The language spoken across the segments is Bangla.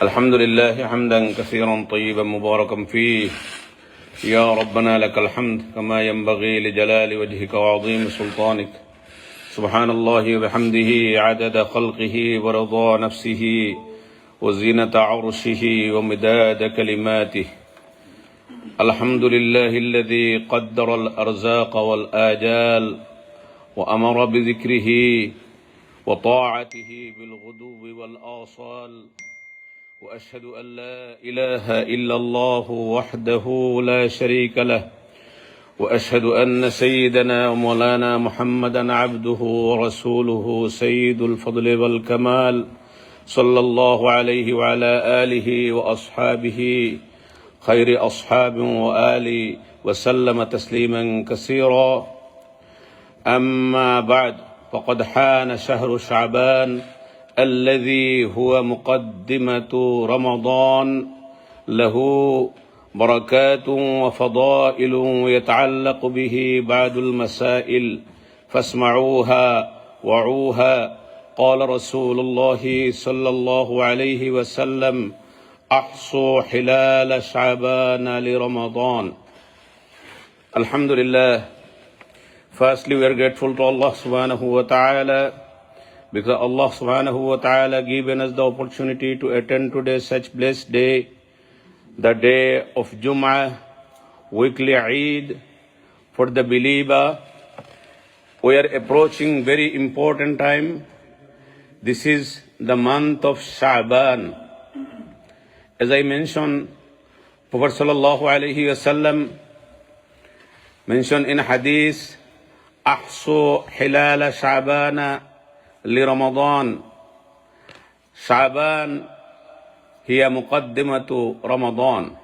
الحمد لله حمدا كثيرا طيبا مباركا فيه. يا ربنا لك الحمد كما ينبغي لجلال وجهك وعظيم سلطانك. سبحان الله وبحمده عدد خلقه ورضا نفسه وزينة عرشه ومداد كلماته. الحمد لله الذي قدر الأرزاق والآجال وأمر بذكره وطاعته بالغدو والآصال. وأشهد أن لا إله إلا الله وحده لا شريك له. وأشهد أن سيدنا ومولانا محمدا عبده ورسوله سيد الفضل والكمال صلى الله عليه وعلى آله وأصحابه خير أصحاب وآل وسلم تسليما كثيرا. أما بعد، فقد حان شهر شعبان الذي هو مقدمة رمضان، له بركات وفضائل يتعلق به بعض المسائل فاسمعوها وعوها. قال رسول الله صلى الله عليه وسلم: أحصوا حلال شعبان لرمضان. Alhamdulillah. Firstly, we are grateful to Allah subhanahu wa ta'ala because Allah subhanahu wa ta'ala given us the opportunity to attend today's such blessed day, the day of Jum'ah, weekly Eid for the believer. We are approaching very important time. This is the month of Sha'ban. As I mentioned, Prophet sallallahu alaihi wasallam mentioned in hadith, أحصوا حلال شعبان لرمضان. شعبان هي مقدمة رمضان.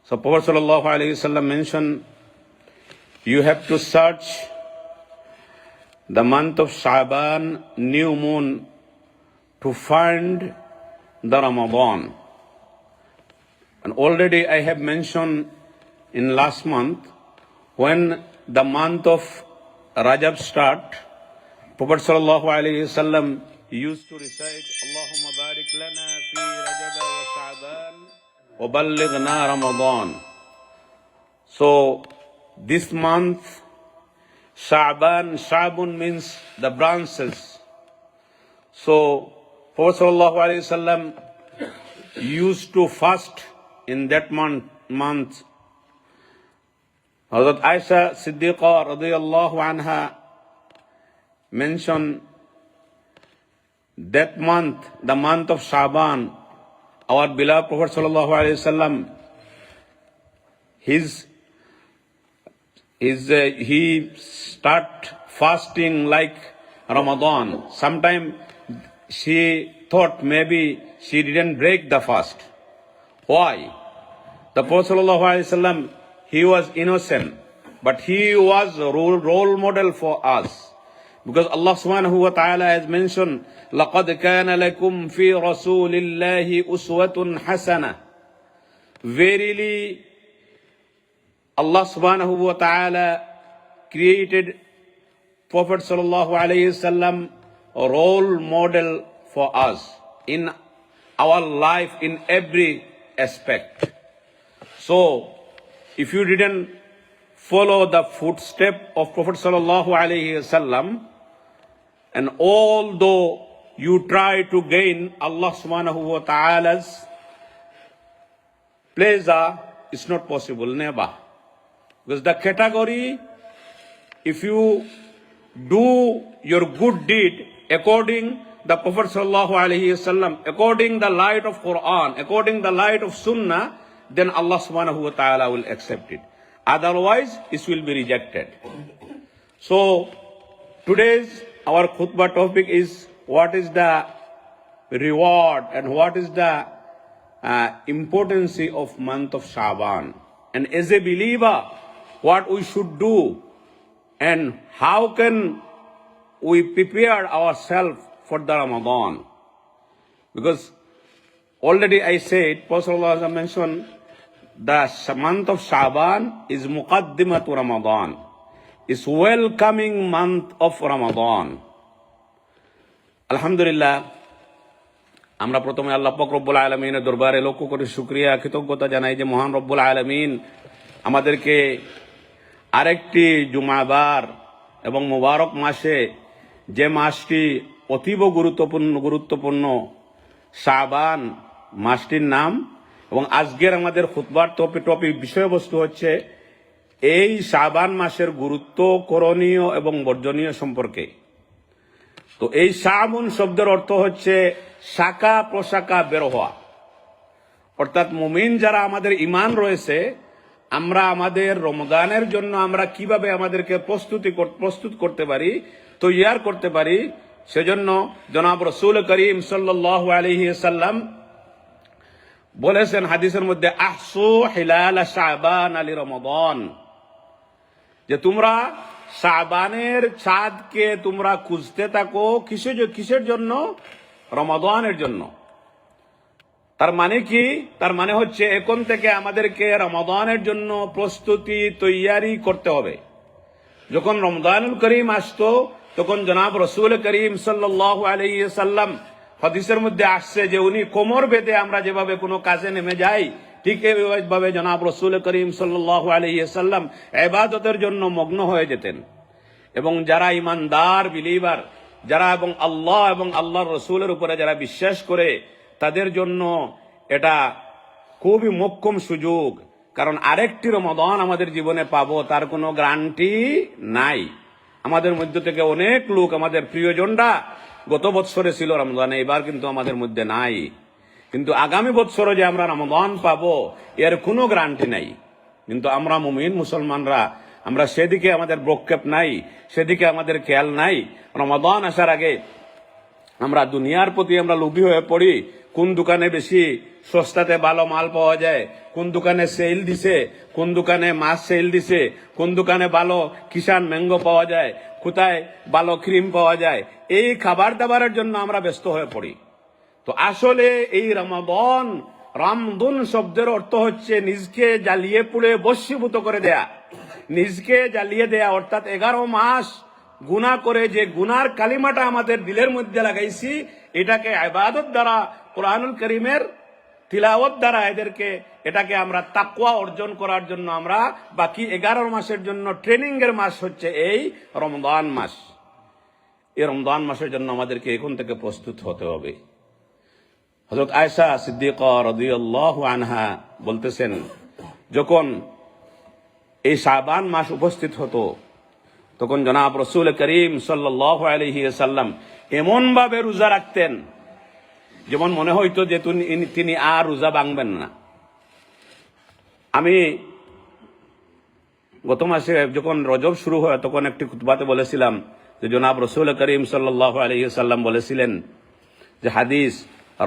So Prophet sallallahu alaihi wasallam mentioned, you have to search the month of Sha'ban, new moon, to find the Ramadan. And already I have mentioned in last month, when the month of Rajab start, Prophet sallallahu alaihi wasallam used to recite, Allahumma barik lana fi Rajab wa Sha'ban wa ballighna Ramadan. So this month, Sha'bun means the branches. So Prophet sallallahu alaihi wasallam used to fast in that month. Hazrat Aisha Siddiqa radiyallahu anha mentioned that month, the month of Sha'ban, our beloved Prophet sallallahu alaihi wasallam, he start fasting like Ramadan. Sometime she thought maybe she didn't break the fast. Why? The Prophet sallallahu alaihi wasallam, he was innocent, but he was a role model for us. Because Allah subhanahu wa ta'ala has mentioned, لَقَدْ كَانَ لَكُمْ فِي رَسُولِ اللَّهِ أُسْوَةٌ حَسَنَةٌ. Verily, Allah subhanahu wa ta'ala created Prophet sallallahu alayhi wasallam a role model for us in our life in every aspect. So, if you didn't follow the footstep of Prophet sallallahu alaihi wasallam, and although you try to gain Allah subhanahu wa ta'ala's pleasure, it's not possible, never. Because the category, if you do your good deed according the Prophet sallallahu alaihi wasallam, according the light of Quran, according the light of Sunnah, then Allah subhanahu wa ta'ala will accept it. Otherwise, it will be rejected. So, today's our khutbah topic is what is the reward and what is the importance of month of Sha'ban. And as a believer, what we should do and how can we prepare ourselves for the Ramadan. Because already I said, Prophet sallallahu alaihi wasallam mentioned, the month of Sha'ban is Muqaddimatu Ramadan. It's welcoming month of Ramadan. আলহামদুলিল্লাহ, আমরা প্রথমে আল্লাহ পাক রব্বুল আলামিনের দরবারে লক্ষ কোটি শুকরিয়া কৃতজ্ঞতা জানাই যে মহান রব্বুল আলামিন আমাদেরকে আরেকটি জুমাবার এবং মুবারক মাসে, যে মাসটি অতীব গুরুত্বপূর্ণ শাবান মাসটির নাম, এবং আজকের আমাদের খুতবার টপিক বিষয়বস্তু হচ্ছে এই শাবান মাসের গুরুত্ব, করণীয় এবং বর্জনীয় সম্পর্কে। তো এই শাবান শব্দের অর্থ হচ্ছে শাখা প্রশাখা বের হওয়া, অর্থাৎ মুমিন যারা আমাদের ঈমান রয়েছে, আমরা আমাদের রমজানের জন্য আমরা কিভাবে আমাদেরকে প্রস্তুত করতে পারি, তৈয়ার করতে পারি, সেজন্য জনাব রাসূল করিম সাল্লাল্লাহু আলাইহি ওয়াসাল্লাম বলেছেন হাদিসের মধ্যে, আহসু হিলাল শাবান আলি রমাদান, যে তোমরা শাবানের চাঁদকে তোমরা খুঁজতে থাকো। কিসের জন্য? রমাদানের জন্য। তার মানে কি? তার মানে হচ্ছে এখন থেকে আমাদেরকে রমাদানের জন্য প্রস্তুতি তৈয়ারি করতে হবে। যখন রমজানুল করিম আসতো, তখন জনাব রাসূল করিম সাল্লাল্লাহু আলাইহি ওয়াসাল্লাম হাদিসের মধ্যে আসছে যে উনি কোমর বেঁধে আমরা যেভাবে কোনো কাজে নেমে যাই, ঠিক এইভাবে জনাব রাসূল করিম সাল্লাল্লাহু আলাইহি ওয়াসাল্লাম ইবাদতের জন্য মগ্ন হয়ে যেতেন। এবং যারা ইমানদার বিলিভার, যারা এবং আল্লাহ এবং আল্লাহর রাসূলের উপরে যারা বিশ্বাস করে, তাদের জন্য এটা খুবই মোক্ষম সুযোগ। কারণ আরেকটি রমাদান আমাদের জীবনে পাবো তার কোনো গ্যারান্টি নাই। আমাদের মধ্য থেকে অনেক লোক, আমাদের প্রিয়জনরা গত বৎসরে ছিল রমজানে, এবার কিন্তু আমাদের মধ্যে নাই। কিন্তু আগামী বৎসরে যে আমরা রমজান পাবো এর কোনো গ্যারান্টি নাই। কিন্তু আমরা মুমিন মুসলমানরা আমরা সেদিকে আমাদের ভ্রুক্ষেপ নাই, সেদিকে আমাদের খেয়াল নাই। রমাদান আসার আগে আমরা দুনিয়ার প্রতি আমরা লোভী হয়ে পড়ি। কোন দোকানে বেশি সস্তাতে ভালো মাল পাওয়া যায়, কোন দোকানে সেল দিছে, কোন দোকানে মাছ সেল দিছে, কোন দোকানে ভালো কিষান ম্যাঙ্গো পাওয়া যায়, কোথায় ভালো ক্রিম পাওয়া যায়, এই খাবার দাবারের জন্য আমরা ব্যস্ত হয়ে পড়ি। তো আসলে এই রামদুন শব্দের অর্থ হচ্ছে নিজকে জ্বালিয়ে পুড়ে বশীভূত করে দেয়া, নিজকে জ্বালিয়ে দেয়া। অর্থাৎ 11 মাস গুনাহ করে যে গুনার কালিমাটা আমাদের দিলের মধ্যে লাগাইছি, এটাকে ইবাদত দ্বারা, কোরআনুল কারীমের তিলাওয়াত দ্বারা এটাকে আমরা তাকওয়া অর্জন করার জন্য আমরা বাকি 11 মাসের জন্য ট্রেনিং এর মাস হচ্ছে এই রমজান মাস। এই রমজান মাসের জন্য আমাদেরকে এখন থেকে প্রস্তুত হতে হবে। হযরত আয়েশা সিদ্দিকা রাদিয়াল্লাহু আনহা বলতেছেন, যখন এই শাবান মাস উপস্থিত হতো, তখন জনাব রাসূল করিম সাল্লাল্লাহু আলাইহি ওয়াসাল্লাম এমন ভাবে রোজা রাখতেন যেমন মনে হইতো যে তিনি আর রোজা ভাঙবেন না। আমি গত মাসে যখন রজব শুরু হয় তখন একটি খুতবাতে বলেছিলাম যে জনাব রাসূল করিম সাল্লাল্লাহু আলাইহি ওয়াসাল্লাম বলেছিলেন যে হাদিস,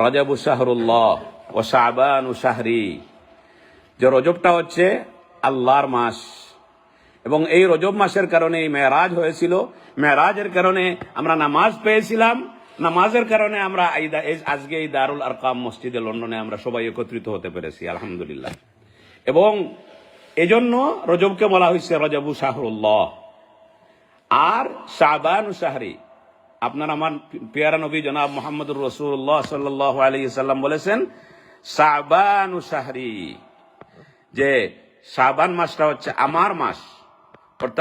রজবু শাহরুল্লাহ ওয়া শাবানু শাহরি, যে রজবটা হচ্ছে আল্লাহর মাস, এবং এই রজব মাসের কারণে মেরাজ হয়েছিল। মেরাজের কারণে আমরা নামাজ পেয়েছিলাম, নামাজের কারণে আমরা আজকে এই দারুল আরকাম মসজিদে লন্ডনে আমরা সবাই একত্রিত হতে পেরেছি, আলহামদুলিল্লাহ। এবং এজন্য রজবকে বলা হয়েছে রজবু শাহরুল্লাহ। আর শাবানু শাহরি, আপনার আমার পিয়ারা নবী জনাব মুহাম্মদুর রাসূলুল্লাহ সাল্লাল্লাহু আলাইহি ওয়াসাল্লাম বলেছেন শাবানু শাহরি, যে শাবান মাসটা হচ্ছে আমার মাস। অর্থাৎ